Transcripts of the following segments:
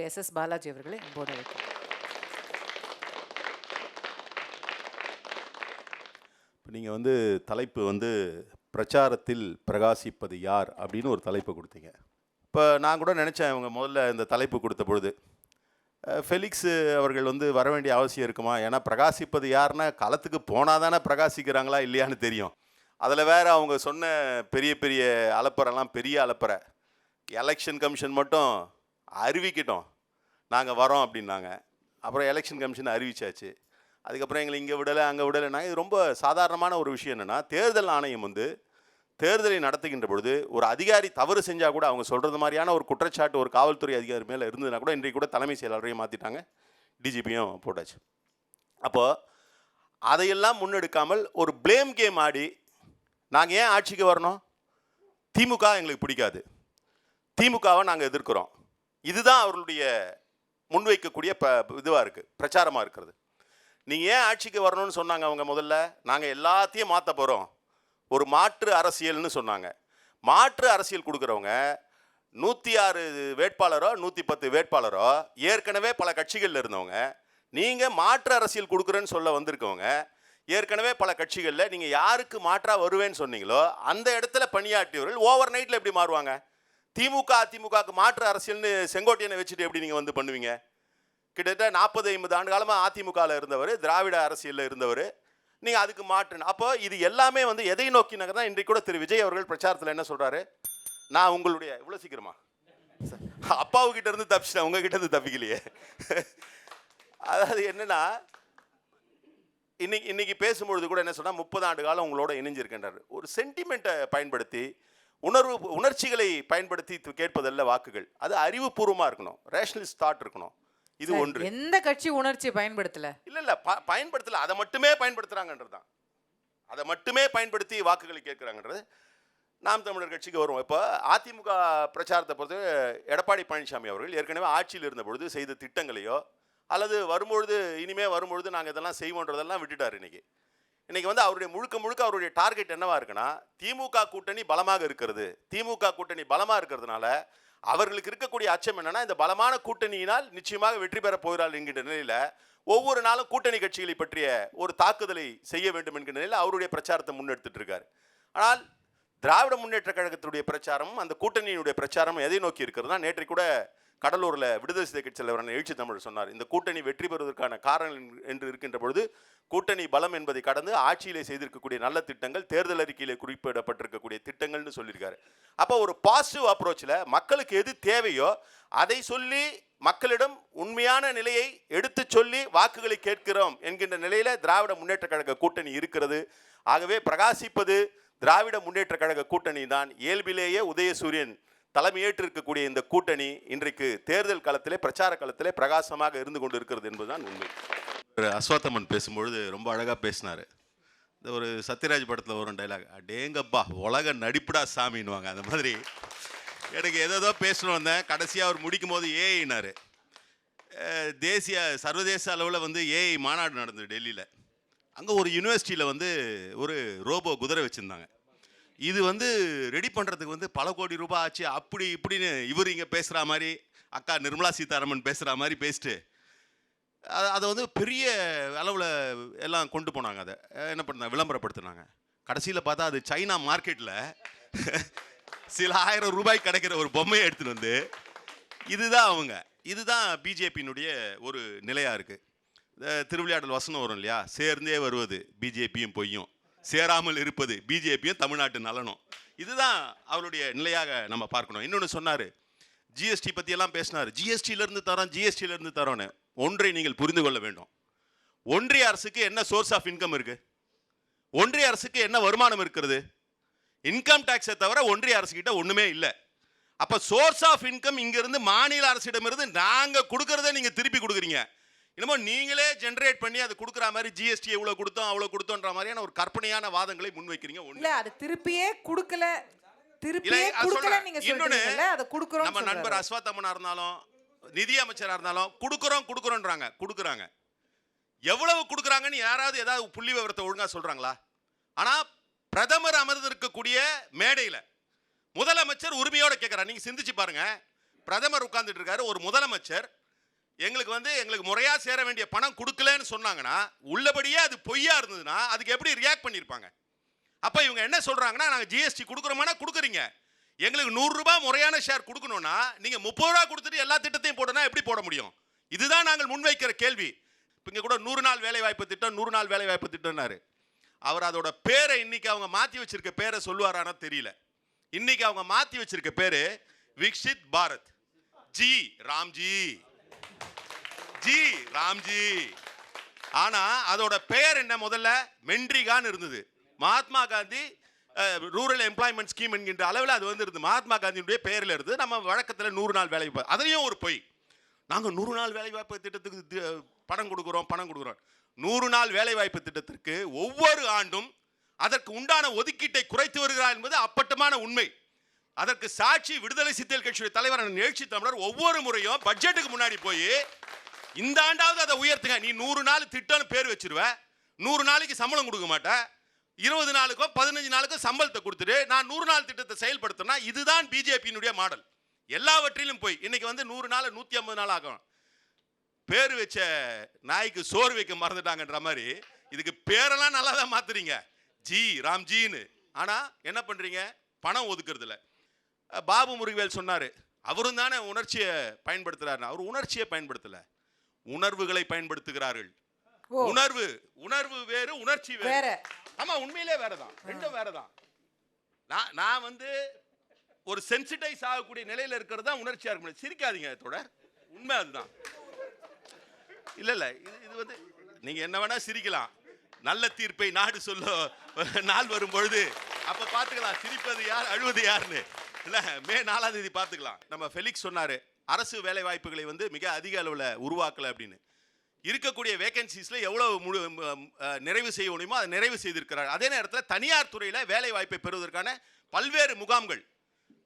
SS. Balaji அவர்களை போட வைக்கிறேன். நீங்கள் வந்து தலைப்பு வந்து பிரச்சாரத்தில் பிரகாசிப்பது யார் அப்படின்னு ஒரு தலைப்பு கொடுத்தீங்க. இப்போ நான் கூட நினச்சேன் இவங்க முதல்ல இந்த தலைப்பு கொடுத்த பொழுது ஃபெலிக்ஸ் அவர்கள் வந்து வர வேண்டிய அவசியம் இருக்குமா? ஏன்னா பிரகாசிப்பது யாருன்னா களத்துக்கு போனால் தானே பிரகாசிக்கிறாங்களா இல்லையான்னு தெரியும். அதில் வேறு அவங்க சொன்ன பெரிய பெரிய அலப்பறைலாம் பெரிய அலப்பறை. எலெக்ஷன் கமிஷன் மட்டும் அறிவிக்கிட்டோம் நாங்கள் வரோம் அப்படின்னாங்க. அப்புறம் எலெக்ஷன் கமிஷன் அறிவிச்சாச்சு. அதுக்கப்புறம் எங்களை இங்கே விடலை அங்கே விடலைனாங்க. இது ரொம்ப சாதாரணமான ஒரு விஷயம். என்னென்னா தேர்தல் ஆணையம் வந்து தேர்தலை நடத்துகின்ற பொழுது ஒரு அதிகாரி தவறு செஞ்சால் கூட அவங்க சொல்கிறது மாதிரியான ஒரு குற்றச்சாட்டு ஒரு காவல்துறை அதிகாரி மேலே இருந்ததுன்னா கூட இன்றைக்கு கூட தலைமை செயலாளரையும் மாற்றிட்டாங்க, டிஜிபியும் போட்டாச்சு. அப்போது அதையெல்லாம் முன்னெடுக்காமல் ஒரு ப்ளேம் கேம் ஆடி நாங்கள் ஏன் ஆட்சிக்கு வரணும், திமுக எங்களுக்கு பிடிக்காது, திமுகவை நாங்கள் எதிர்க்கிறோம், இதுதான் அவர்களுடைய முன்வைக்கக்கூடிய இதுவாக இருக்குது, பிரச்சாரமாக இருக்கிறது. நீங்கள் ஏன் ஆட்சிக்கு வரணும்னு சொன்னாங்க அவங்க முதல்ல? நாங்கள் எல்லாத்தையும் மாற்ற போகிறோம், ஒரு மாற்று அரசியல்னு சொன்னாங்க. மாற்று அரசியல் கொடுக்குறவங்க 106 வேட்பாளரோ 110 வேட்பாளரோ ஏற்கனவே பல கட்சிகளில் இருந்தவங்க. நீங்கள் மாற்று அரசியல் கொடுக்குறேன்னு சொல்ல வந்திருக்கவங்க ஏற்கனவே பல கட்சிகளில் நீங்கள் யாருக்கு மாற்றாக வருவேன்னு சொன்னீங்களோ அந்த இடத்துல பணியாற்றியவர்கள் ஓவர் நைட்டில் எப்படி மாறுவாங்க? திமுக அதிமுகவுக்கு மாற்று அரசியல்னு செங்கோட்டையனை வச்சுட்டு எப்படி நீங்கள் வந்து பண்ணுவீங்க? கிட்டத்தட்ட 40-50 ஆண்டு காலமாக அதிமுகவில் இருந்தவர், திராவிட அரசியலில் இருந்தவர், நீங்கள் அதுக்கு மாற்றுன்னு. அப்போ இது எல்லாமே வந்து எதை நோக்கினாங்க தான் இன்றைக்கு கூட திரு விஜய் அவர்கள் பிரச்சாரத்தில் என்ன சொல்கிறாரு? நான் உங்களுடைய இவ்வளோ சீக்கிரமா அப்பாவுக்கிட்ட இருந்து தப்பிச்சிட்டேன், உங்ககிட்ட இருந்து தப்பிக்கலையே. அதாவது என்னன்னா இன்னைக்கு பேசும்பொழுது கூட என்ன சொன்னால் 30 ஆண்டு காலம் உங்களோட இணைஞ்சிருக்கின்றார். ஒரு சென்டிமெண்ட்டை பயன்படுத்தி உணர்ச்சிகளை பயன்படுத்தி கேட்பதல்ல வாக்குகள். அது அறிவுபூர்வமாக இருக்கணும், ரேஷனலிஸ்ட் தாட் இருக்கணும். இது ஒன்று. எந்த கட்சி உணர்ச்சி பயன்படுத்தல? இல்ல பயன்படுத்தல, அதை மட்டுமே பயன்படுத்துறாங்கன்றது தான். அதை மட்டுமே பயன்படுத்தி வாக்குகளை கேட்கிறாங்கன்றது. நாம் தமிழர் கட்சிக்கு வருவோம். இப்போ அதிமுக பிரச்சாரத்தை பொறுத்து எடப்பாடி பழனிசாமி அவர்கள் ஏற்கனவே ஆட்சியில் இருந்த பொழுது செய்த திட்டங்களையோ அல்லது வரும்பொழுது இனிமே வரும்பொழுது நாங்கள் இதெல்லாம் செய்வோன்றதெல்லாம் விட்டுட்டார். இன்னைக்கு வந்து அவருடைய முழுக்க அவருடைய டார்கெட் என்னவா இருக்குன்னா, திமுக கூட்டணி பலமாக இருக்கிறது. திமுக கூட்டணி பலமாக இருக்கிறதுனால அவர்களுக்கு இருக்கக்கூடிய அச்சம் என்னன்னா, இந்த பலமான கூட்டணியினால் நிச்சயமாக வெற்றி பெற போகிறாள் என்கின்ற நிலையில் ஒவ்வொரு நாளும் கூட்டணி கட்சிகளை பற்றிய ஒரு தாக்குதலை செய்ய வேண்டும் என்கிற நிலையில் அவருடைய பிரச்சாரத்தை முன்னெடுத்துட்டு இருக்காரு. ஆனால் திராவிட முன்னேற்ற கழகத்தினுடைய பிரச்சாரமும் அந்த கூட்டணியினுடைய பிரச்சாரமும் எதை நோக்கி இருக்கிறதுனா, நேற்றைக்கு கூட கடலூரில் விடுதலை சிறுத்தை கட்சி தலைவரான எழுச்சி தமிழ் சொன்னார், இந்த கூட்டணி வெற்றி பெறுவதற்கான காரணம் என்று இருக்கின்ற பொழுது கூட்டணி பலம் என்பதை கடந்து ஆட்சியிலே செய்திருக்கக்கூடிய நல்ல திட்டங்கள், தேர்தல் அறிக்கையிலே குறிப்பிடப்பட்டிருக்கக்கூடிய திட்டங்கள்னு சொல்லியிருக்காரு. அப்போ ஒரு பாசிட்டிவ் அப்ரோச்சில் மக்களுக்கு எது தேவையோ அதை சொல்லி மக்களிடம் உண்மையான நிலையை எடுத்து சொல்லி வாக்குகளை கேட்கிறோம் என்கின்ற நிலையில் திராவிட முன்னேற்ற கழக கூட்டணி இருக்கிறது. ஆகவே பிரகாசிப்பது திராவிட முன்னேற்ற கழக கூட்டணி தான். இயல்பிலேயே உதயசூரியன் தலைமையேற்று இருக்கக்கூடிய இந்த கூட்டணி இன்றைக்கு தேர்தல் களத்திலே பிரச்சார களத்திலே பிரகாசமாக இருந்து கொண்டு இருக்கிறது என்பதுதான் உண்மை. அஸ்வத்தமன் பேசும்பொழுது ரொம்ப அழகாக பேசினார். இந்த ஒரு சத்யராஜ் படத்தில் வரும் டைலாக், அடேங்கப்பா உலக நடிப்புடா சாமின்னுவாங்க. அந்த மாதிரி எனக்கு ஏதோ பேசணும் வந்தேன். கடைசியாக அவர் முடிக்கும் போது ஏஐனார். சர்வதேச அளவில் வந்து ஏஐ மாநாடு நடந்தது டெல்லியில். அங்கே ஒரு யூனிவர்சிட்டியில் வந்து ஒரு ரோபோ குதிரை வச்சுருந்தாங்க. இது வந்து ரெடி பண்ணுறதுக்கு வந்து பல கோடி ரூபாய் ஆச்சு, அப்படி இப்படின்னு இவர் இங்கே பேசுகிற மாதிரி, அக்கா நிர்மலா சீதாராமன் பேசுகிற மாதிரி பேசிட்டு அதை வந்து பெரிய அளவில் எல்லாம் கொண்டு போனாங்க. அதை என்ன பண்ணாங்க, விளம்பரப்படுத்தினாங்க. கடைசியில் பார்த்தா அது சைனா மார்க்கெட்டில் சில 1000 ரூபாய் கிடைக்கிற ஒரு பொம்மையை எடுத்துகிட்டு வந்து இதுதான் பிஜேபியினுடைய ஒரு நிலையாக இருக்குது. திருவிளையாடல் வசனம் வரும் இல்லையா, சேர்ந்தே வருவது பிஜேபியும் பொய்யும், சேராமல் இருப்பது பிஜேபியும் தமிழ்நாட்டு நலனும். இதுதான் அவருடைய நிலையாக நம்ம பார்க்கணும். இன்னொன்று சொன்னார், ஜிஎஸ்டி பற்றியெல்லாம் பேசினார். ஜிஎஸ்டியிலேருந்து தரோன்னு. ஒன்றை நீங்கள் புரிந்து கொள்ள வேண்டும், ஒன்றிய அரசுக்கு என்ன சோர்ஸ் ஆஃப் இன்கம் இருக்குது, ஒன்றிய அரசுக்கு என்ன வருமானம் இருக்கிறது? இன்கம் டேக்ஸை தவிர ஒன்றிய அரசுக்கிட்ட ஒன்றுமே இல்லை. அப்போ சோர்ஸ் ஆஃப் இன்கம் இங்கிருந்து மாநில அரசிடமிருந்து நாங்கள் கொடுக்கறத நீங்கள் திருப்பி கொடுக்குறீங்க. இன்னமும் நீங்களே ஜென்ரேட் பண்ணி அது கொடுக்குற மாதிரி ஜிஎஸ்டி எவ்வளவு கொடுத்தோம் அவ்வளவு கொடுத்தோன்ற மாதிரியான ஒரு கற்பனையான வாதங்களை முன்வைக்கிறீங்க. இல்ல அது திருப்பியே கொடுக்கல நீங்க சொல்றீங்கல்ல, அத கொடுக்கறோம். நம்ம நண்பர் அஸ்வத்தமனா இருந்தாலும் நிதி அமைச்சரா இருந்தாலும் கொடுக்கறோம்ன்றாங்க. கொடுக்குறாங்க. எவ்வளவு கொடுக்குறாங்கன்னு யாராவது ஏதாவது புள்ளி விவரத்தை ஒழுங்கா சொல்றாங்களா? ஆனா பிரதமர் அமர்ந்து இருக்கக்கூடிய மேடையில முதலமைச்சர் உரிமையோட கேட்கிறார். நீங்க சிந்திச்சு பாருங்க, பிரதமர் உட்கார்ந்துட்டு இருக்காரு, ஒரு முதலமைச்சர் எங்களுக்கு முறையா சேர வேண்டிய பணம் கொடுக்கலன்னு சொன்னாங்கன்னா, உள்ளபடியே அது பொய்யா இருந்ததுன்னா அதுக்கு எப்படி ரியாக்ட் பண்ணியிருப்பாங்க? அப்ப இவங்க என்ன சொல்றாங்கன்னா, நாங்க ஜிஎஸ்டி கொடுக்குறோமானா கொடுக்குறீங்க, எங்களுக்கு 100 ரூபாய் முறையான ஷேர் கொடுக்கணும்னா நீங்க 30 ரூபாய் கொடுத்துட்டு எல்லா திட்டத்தையும் போடனா எப்படி போட முடியும்? இதுதான் நாங்கள் முன்வைக்கிற கேள்வி. இங்க கூட 100 நாள் வேலை வாய்ப்பு திட்டம் 100 நாள் வேலை வாய்ப்பு திட்டம்னாரு. அவர் அதோட பேரை இன்னைக்கு அவங்க மாத்தி வச்சிருக்க பேரை சொல்லுவாரானா தெரியல. இன்னைக்கு அவங்க மாத்தி வச்சிருக்க பேரு Viksit Bharat. G RAM G, G RAM G. ஆனா அதோட பெயர் என்ன? முதல்ல மென்ட்ரிகான்னு இருந்தது. Mahatma Gandhi rural employment scheme என்கின்ற அளவில் அது இருந்தது. மகாத்மா காந்தியுடைய பெயரில் இருந்து நம்ம வழக்கத்தில் 100 நாள் வேலை வாய்ப்பு, அதையும் ஒரு பொய். நாங்கள் 100 நாள் வேலை வாய்ப்பு திட்டத்துக்கு பணம் கொடுக்குறோம். 100 நாள் வேலை வாய்ப்பு திட்டத்திற்கு ஒவ்வொரு ஆண்டும் அதற்கு உண்டான ஒதுக்கீட்டை குறைத்து வருகிறார் என்பது அப்பட்டமான உண்மை. அதற்கு சாட்சி விடுதலை சிறுத்தைகள் கட்சியுடைய தலைவர் எழுச்சி தமிழர் ஒவ்வொரு முறையும் பட்ஜெட்டுக்கு முன்னாடி போய் இந்த ஆண்டாவது அதை உயர்த்துங்க, நீ 100 நாள் திட்டம்னு பேர் வச்சிருவ, 100 நாளைக்கு சம்பளம் கொடுக்க மாட்டேன், 20 நாளுக்கும் 15 நாளுக்கும் சம்பளத்தை கொடுத்துட்டு நான் 100 நாள் திட்டத்தை செயல்படுத்தினா இதுதான் பிஜேபியினுடைய மாடல். எல்லாவற்றிலும் போய் இன்னைக்கு 100 நாள் 150 நாள் ஆகும். பேர் வச்ச நாய்க்கு சோறு வைக்க மறந்துட்டாங்கன்ற மாதிரி இதுக்கு பேரெல்லாம் நல்லா தான் மாத்துறீங்க, ஜி ராம்ஜின்னு. ஆனா என்ன பண்றீங்க? பணம் ஒதுக்குறதுல. பாபு முருகவேல் சொன்னாரு, அவரும் தானே உணர்ச்சியை பயன்படுத்துறாரு. அவர் உணர்ச்சியை பயன்படுத்தல, உணர்வுகளை பயன்படுத்துகிறார்கள். உணர்வு வேறு, உணர்ச்சி வேறு. ஆமா, உண்மையிலே வேறதான், ரெண்டும் வேறதான். நான் ஒரு சென்சிடைஸ் ஆகக்கூடிய நிலையில இருக்கிறது தான் உணர்ச்சியா இருக்க முடியும். சிரிக்காதீங்க தொடர், உண்மை அதுதான். இல்ல இது நீங்க என்ன வேணா சிரிக்கலாம், நல்ல தீர்ப்பை நாடு சொல்ல நாள் வரும் பொழுது அப்ப பாத்துக்கலாம் சிரிப்பது யார் அழுவது யாருன்னு. இல்ல மே 4ஆம் தேதி பாத்துக்கலாம். நம்ம ஃபெலிக்ஸ் சொன்னாரு, அரசு வேலை வாய்ப்புகளை மிக அதிக அளவுல உருவாக்கல அப்படின்னு. இருக்கக்கூடிய வேகன்சிஸ்ல எவ்வளவு நிறைவு செய்ய முடியுமோ அதை நிறைவு செய்திருக்கிறார். அதே நேரத்தில் தனியார் துறையில வேலை வாய்ப்பை பெறுவதற்கான பல்வேறு முகாம்கள்,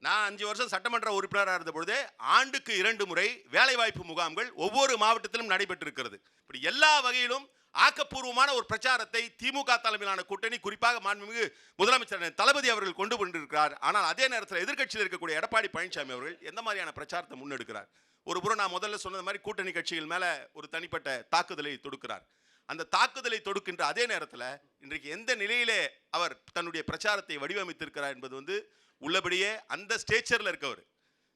நான் 5 வருஷம் சட்டமன்ற உறுப்பினராக இருந்த பொழுது ஆண்டுக்கு 2 முறை வேலை வாய்ப்பு முகாம்கள் ஒவ்வொரு மாவட்டத்திலும் நடைபெற்றிருக்கிறது. இப்படி எல்லா வகையிலும் ஆக்கப்பூர்வமான ஒரு பிரச்சாரத்தை திமுக தலைமையிலான கூட்டணி, குறிப்பாக மாண்புமிகு முதலமைச்சர் தளபதி அவர்கள் கொண்டு கொண்டிருக்கிறார். ஆனால் அதே நேரத்தில் எதிர்க்கட்சியில் இருக்கக்கூடிய எடப்பாடி பழனிசாமி அவர்கள் எந்த மாதிரியான பிரச்சாரத்தை முன்னெடுக்கிறார்? ஒரு புறம் நான் முதல்ல சொன்னது மாதிரி கூட்டணி கட்சிகள் மேல ஒரு தனிப்பட்ட தாக்குதலை தொடுக்கிறார். அந்த தாக்குதலை தொடுக்கின்ற அதே நேரத்தில் இன்றைக்கு எந்த நிலையிலே அவர் தன்னுடைய பிரச்சாரத்தை வடிவமைத்திருக்கிறார் என்பது உள்ளபடியே அந்த ஸ்டேச்சர்ல இருக்கவர்,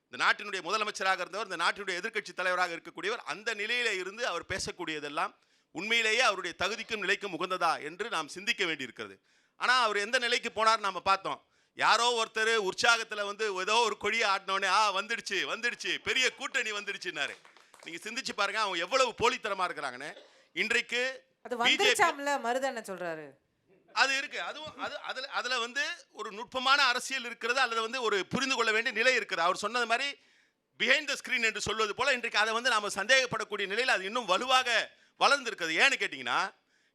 இந்த நாட்டினுடைய முதலமைச்சராக இருந்தவர், இந்த நாட்டினுடைய எதிர்க்கட்சி தலைவராக இருக்கக்கூடியவர், அந்த நிலையில இருந்து அவர் பேசக்கூடியதெல்லாம் உண்மையிலேயே அவருடைய தகுதிக்கும் நிலைக்கும் உகந்ததா என்று நாம் சிந்திக்க வேண்டியிருக்கிறது. ஆனால் அவர் எந்த நிலைக்கு போனார் நாம பார்த்தோம். யாரோ ஒருத்தர் உற்சாகத்தில் ஏதோ ஒரு கொடியை ஆட்டினோடனே வந்துடுச்சு பெரிய கூட்டணி வந்துடுச்சுன்னாரு. நீங்க சிந்திச்சு பாருங்க அவங்க எவ்வளவு போலித்தனமா இருக்கிறாங்கன்னு. இன்றைக்கு மருதன சொல்றாரு அது இருக்கு, அதுல ஒரு நுட்பமான அரசியல் இருக்கிறது, அல்லது ஒரு புரிந்து கொள்ள வேண்டிய நிலை இருக்கிறது. அவர் சொன்னது மாதிரி பிஹைண்ட் த ஸ்கிரீன் என்று சொல்வது போல இன்றைக்கு அதை நாம சந்தேகப்படக்கூடிய நிலையில் அது இன்னும் வலுவாக வளர்ந்திருக்கிறது. ஏன்னு கேட்டீங்கன்னா,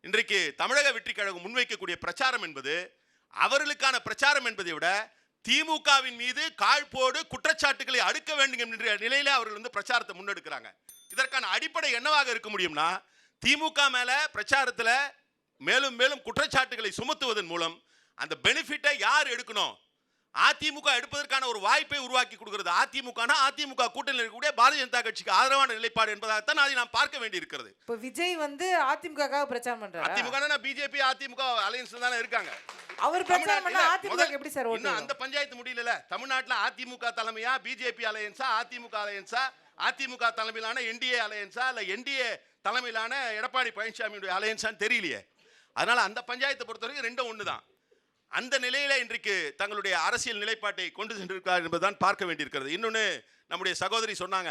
இன்றைக்கு தமிழக வெற்றி கழகம் முன்வைக்கக்கூடிய பிரச்சாரம் என்பது அவர்களுக்கான பிரச்சாரம் என்பதை விட திமுகவின் மீது காழ்போடு குற்றச்சாட்டுகளை அடுக்க வேண்டும் என்ற நிலையில அவர்கள் பிரச்சாரத்தை முன்னெடுக்கிறாங்க. இதற்கான அடிப்படை என்னவாக இருக்க முடியும்னா, திமுக மேல பிரச்சாரத்தில் மேலும் மேலும் குற்றச்சாட்டுகளை சுமத்துவதன் மூலம் அந்த பெனிஃபிட்டை யார் எடுக்கணும்? அதிமுக எடுப்பதற்கான ஒரு வாய்ப்பை உருவாக்கி கொடுக்கிறது. அதிமுக கூட்டணியில் இருக்கக்கூடிய பாரதிய ஜனதா கட்சிக்கு ஆதரவான நிலைப்பாடு என்பதாகத்தான் அதை நாம் பார்க்க வேண்டி இருக்கிறது. இப்போ விஜய் அதிமுகக்காக பிரச்சாரம் பண்றாரு. அதிமுக பிஜேபி அதிமுக அலையன்ஸ்ல தானே இருக்காங்க. அவர் பிரச்சாரம் பண்ணா அதிமுக எப்படி சார் ஓட்டு? அந்த பஞ்சாயத்து முடியல. தமிழ்நாட்டில் அதிமுக தலைமையா, பிஜேபி அலையன்ஸா, அதிமுக அலையன்ஸா, அதிமுக தலைமையிலான என்டிஏ அலையன்ஸா, இல்ல என்டிஏ தலைமையிலான எடப்பாடி பழனிசாமியுடைய அலையன்ஸான்னு தெரியலையே. அதனால அந்த பஞ்சாயத்தை பொறுத்தவரைக்கும் ரெண்டும் ஒண்ணுதான். அந்த நிலையில இன்றைக்கு தங்களுடைய அரசியல் நிலைப்பாட்டை கொண்டு சென்றிருக்கிறார் என்பதுதான் பார்க்க வேண்டியிருக்கிறது. இன்னொன்று, நம்முடைய சகோதரி சொன்னாங்க,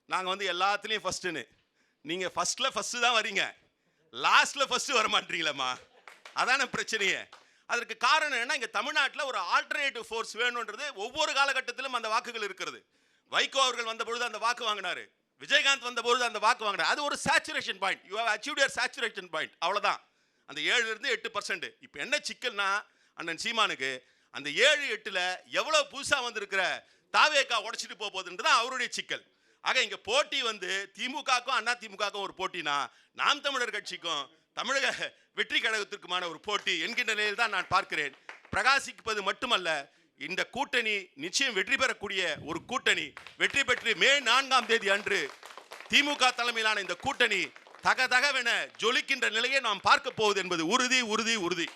நாங்கள் எல்லாத்துலேயும் ஃபர்ஸ்ட்டுன்னு. நீங்கள் ஃபர்ஸ்ட்ல ஃபர்ஸ்ட் தான் வரீங்க, லாஸ்ட்ல ஃபர்ஸ்ட் வர மாட்டீங்களம்மா. அதான பிரச்சனையே. அதற்கு காரணம் என்ன? இங்கே தமிழ்நாட்டில் ஒரு ஆல்டர்னேட்டிவ் ஃபோர்ஸ் வேணுன்றது ஒவ்வொரு காலகட்டத்திலும் அந்த வாக்குகள் இருக்கிறது. வைகோ அவர்கள் வந்த பொழுது அந்த வாக்கு வாங்கினாரு, விஜயகாந்த் வந்த பொழுது அந்த வாக்கு வாங்கினார். அது ஒரு saturation point. You have achieved your saturation point, அவ்வளோதான். அந்த 7% 8%. இப்போ என்ன சிக்கல்னா, அண்ணன் சீமானுக்கு அந்த 7-8ல் எவ்வளவு புதுசா வந்திருக்கிற தாவேகா உடைச்சிட்டு போகுதுன்றது அவருடைய சிக்கல். ஆக இங்க போட்டி திமுகக்கும் அண்ணா திமுகக்கும் ஒரு போட்டினா, நாம் தமிழர் கட்சிக்கும் தமிழக வெற்றி கழகத்திற்குமான ஒரு போட்டி என்கின்ற நிலையில் தான் நான் பார்க்கிறேன். பிரகாசிப்பது மட்டுமல்ல, இந்த கூட்டணி நிச்சயம் வெற்றி பெறக்கூடிய ஒரு கூட்டணி. வெற்றி பெற்று மே 4ஆம் தேதி அன்று திமுக தலைமையிலான இந்த கூட்டணி தகதகவென ஜொலிக்கின்ற நிலையை நாம் பார்க்க போவது என்பது உறுதி உறுதி உறுதி.